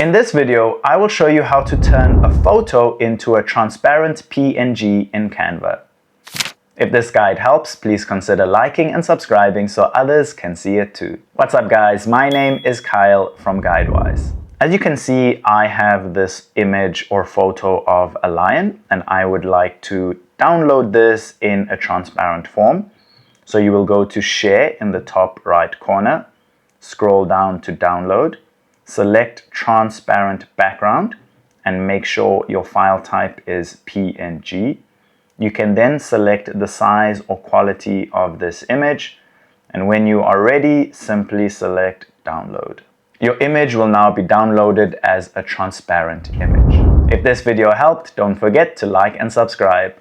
In this video, I will show you how to turn a photo into a transparent PNG in Canva. If this guide helps, please consider liking and subscribing so others can see it too. What's up guys, my name is Kyle from GuideWise. As you can see, I have this image or photo of a lion and I would like to download this in a transparent form. So you will go to Share in the top right corner, scroll down to Download, select Transparent Background and make sure your file type is PNG. You can then select the size or quality of this image, and when you are ready, simply select Download. Your image will now be downloaded as a transparent image. If this video helped, don't forget to like and subscribe.